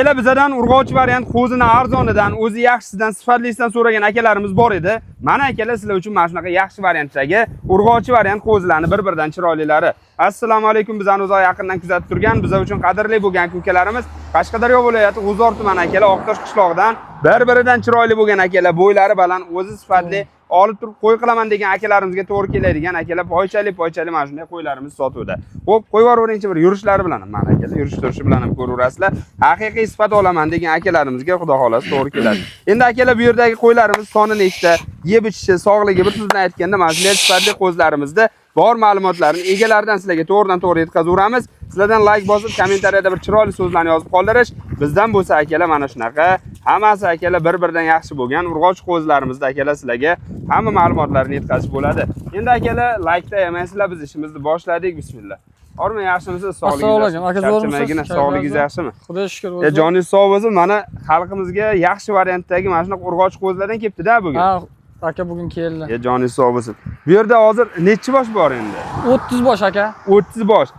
Ela bizadan urg'ochi variant qo'zini arzonidan, o'zi yaxshisidan, sifatlisidan so'ragan akalarimiz bor edi. Mana akalar sizlar uchun mana shunaqa yaxshi variantdagi urg'ochi variant qo'zilarni bir-biridan chiroylilari. Assalomu alaykum, bizani uzoq yaqindan kuzatib turgan, bizlar uchun qadrli bo'lgan ukalarimiz Qashqadaryo viloyati G'uzor tumani akalar Oqtosh qishlog'idan bir-biridan chiroyli bo'lgan akalar, bo'ylari baland, o'zi sifatli olib turib qo'y qilaman degan akalarimizga to'g'ri keladigan akalar poychali mana shunday qo'ylarimiz sotuvda. Xo'p, qo'yib yuboringchi bir yurishlari bilan, mana akalar yurish turishi bilan ham ko'raverasizlar. Haqiqiy sifat olaman degan akalarimizga xudo xolasa to'g'ri keladi. Endi akalar bu yerdagi qo'ylarimiz soni nechta, yeb ichishi, sog'ligi bir so'zdan aytganda mana shunday sifatli qo'zlarimizda bor ma'lumotlarni egalaridan sizlarga to'g'ridan-to'g'ri yetkazib Sizlardan like bosib, kommentariyada bir chiroyli so'zlarni yozib qoldirish. Bizdan bo'lsa akalar mana shunaqa, hammasi akalar bir-biridan yaxshi bo'lgan urg'och qo'zlarimizda akalar sizlarga hamma ma'lumotlarni yetkazish bo'ladi. Endi akalar like-da yemaysizlar, biz ishimizni boshladik. Bismillah. Horma, yaxshimisiz? Sog'ligingiz, sog'ligingiz yaxshimi? Xudo shukr. Joningiz sog' bo'lsin. Mana xalqimizga yaxshi variantdagi mana shunaqa urg'och qo'zlardan kelibdi-da bugun. Ha, aka bugun keldi. Joningiz sog' bo'lsin. Bu yerda hozir necha bosh bor endi? 30 bosh aka. 30 bosh.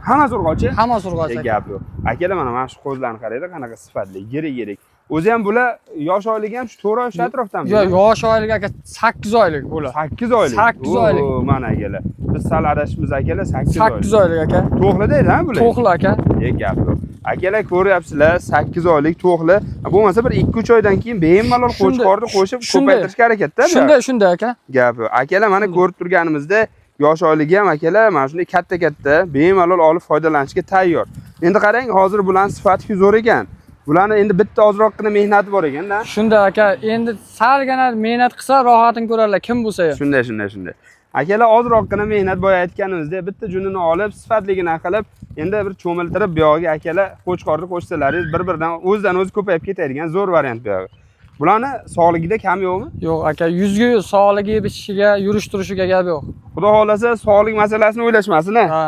Hammasi urg'ochi? Hammasi urg'ochi aka. Gap yo'q. Akalar mana shu qo'zlarni qaranglar, qanaqa sifatli, yirik. O'zi ham bular yosh oyligi ham shu 4 oy shu atrofdami? Yo'q, yosh oyligi aka 8 oylik bular. 8 oylik. 8 oylik. Mana akalar. Biz sal adashibmiz akalar, 8 oylik. 8 oylik aka. To'qli-da bular? To'qli aka. Gap yo'q. Akalar ko'ryapsizlar, 8 oylik to'qli. Bo'lmasa bir 2-3 oydan keyin bemalol qo'chqorni qo'shib ko'paytirishga harakatda. Shunday aka. Gap yo'q. Akalar mana ko'rib turganimizda yosh oyligi ham akalar mana shunday katta bemalol olib foydalanishga tayyor. Endi qarang, hozir bularning sifati zo'r ekan. Bularni endi bitta ozroqgina mehnati bor ekan-da. Shunday aka, endi salgina mehnat qilsa rohatini ko'rarlar kim bo'lsa ham. Shunday. Akalar ozroqgina mehnat boya aytganimizdek bitta junini olib, sifatligini qilib, endi bir cho'miltirib bu yog'iga akalar qo'chqorni qo'shsalaringiz bir-biridan o'zidan o'zi ko'payib ketadigan zo'r variant bu yog'i. Bularni sog'ligida kam yo'qmi? Yo'q aka, 100 ga sog'ligi, bitishiga, yurish turishiga gap yo'q. Xudo xolasa sog'lik masalasini o'ylashmasin-a. Ha.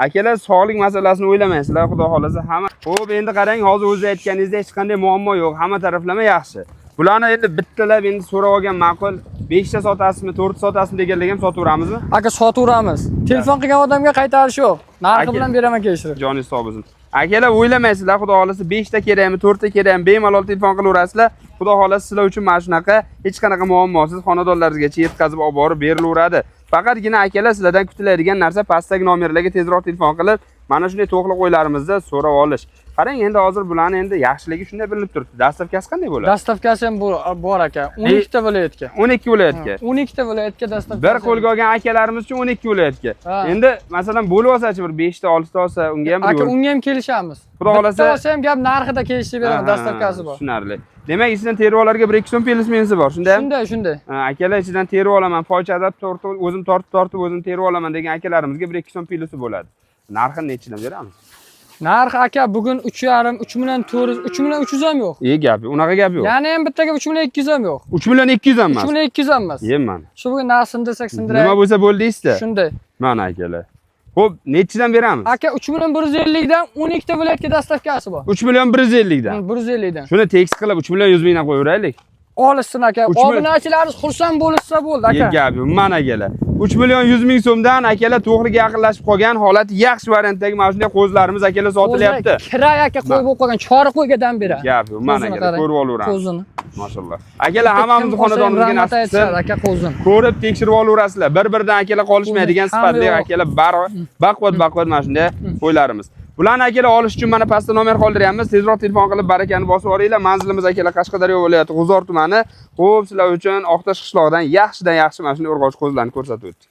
Akalar sog'lik masalasini o'ylamaysizlar, xudo xolasa hamma. Xo'p, endi qarang, hozir o'zi aytganingizdek hech qanday muammo yo'q, hamma taraflama yaxshi. Bularni endi bittalab endi so'rab olgan ma'qul. 5 ta sotasizmi, 4 ta sotasizmi deganlar ham sotaveramizmi? Aka sotaveramiz. Telefon qilgan odamga qaytarish yo'q. Narxi bilan beraman kelishtirib. Joningiz sog' bo'lsin. Akalar o'ylamaysizlar, xudo xolasa 5 ta kerakmi, 4 ta kerakmi, bemalol telefon qilaverasizlar. Xudo xolasa sizlar uchun mana shunaqa hech qanaqa muammosiz xonadonlaringizgacha yetkazib olib borib berilaveradi. Faqatgina akalar sizlardan kutiladigan narsa pastdagi nomerlarga tezroq telefon qilib, mana shunday to'qli qo'ylarimizda so'rab olish. Qarang, endi hozir bularni endi yaxshiligi shunday bilinib turibdi. Dastavkasi qanday bo'ladi? Dastavkasi ham bor aka. 12 ta viloyatga. 12 viloyatga. 12 ta viloyatga dastavkasi. Bir qo'lga olgan akalarimiz uchun 12 viloyatga. Endi masalan bo'lib olsa-chi bir 5 ta, 6 ta olsa, unga ham aka unga ham kelishamiz. Xudo xolasa olsa ham gap narxida kelishib beraman, dastavkasi bor. Tushunarli. Demak, ichidan tervorlarga 1-2 so'm plyus-minusi bor, shundaymi? Shunday. Akalar ichidan terib olaman, poychada o'zim tortib o'zim terib olaman degan akalarimizga 1-2 so'm plyusi bo'ladi. Narxini nechidan beramiz? Narxi aka bugun 3,5, 3 million 400, 3 million 300 ham yo'q. Gap yo'q, unaqa gap yo'q. Ya'ni ham bittaga 3 million 200 ham yo'q. 3 million 200 ham emas. 3 million 200 ham emas. Yeyman. Shu bugun narxini desak sindiray. Nima bo'lsa bo'ldi deysiz-da. Shunday. Mana akalar. Xo'p, nechidan beramiz? Aka 3 million 150 dan 12 ta viloyatga dastavkasi bor. 3 million 150 dan. 150 dan. Shuni tekis qilib 3 million 100 mingdan qo'yaveraylik. Olishsin aka. Obunachilaringiz xursand bo'lsa bo'ldi aka. Gap yo'q, mana akalar. 3 million 100 ming so'mdan akalar to'qliga yaqinlashib qolgan holati yaxshi variantdagi mana shunday qo'zlarimiz akalar sotilyapti. Kiray aka qo'y bo'lib qolgan, chori qo'ygadan beradi. Gap yo'q, mana akalar ko'rib olaveramiz. Qo'zini. Maşallah. Akalar hammamizni xonadonimizga nasib etsin. Aka qo'zini. Ko'rib tekshirib olaverasizlar. Bir-biridan akalar qolishmaydigan sifatli akalar baquvvat mana shunday qo'ylarimiz. Bularni akalar olish uchun mana pastda nomer qoldiryapmiz. Tezroq telefon qilib barakani bosib olinglar. Manzilimiz akalar Qashqadaryo viloyati G'uzor tumani. Xo'p, sizlar uchun Oqtosh qishlog'idan yaxshidan yaxshi mana shunday urg'och qo'zlarni ko'rsatib o'tdik.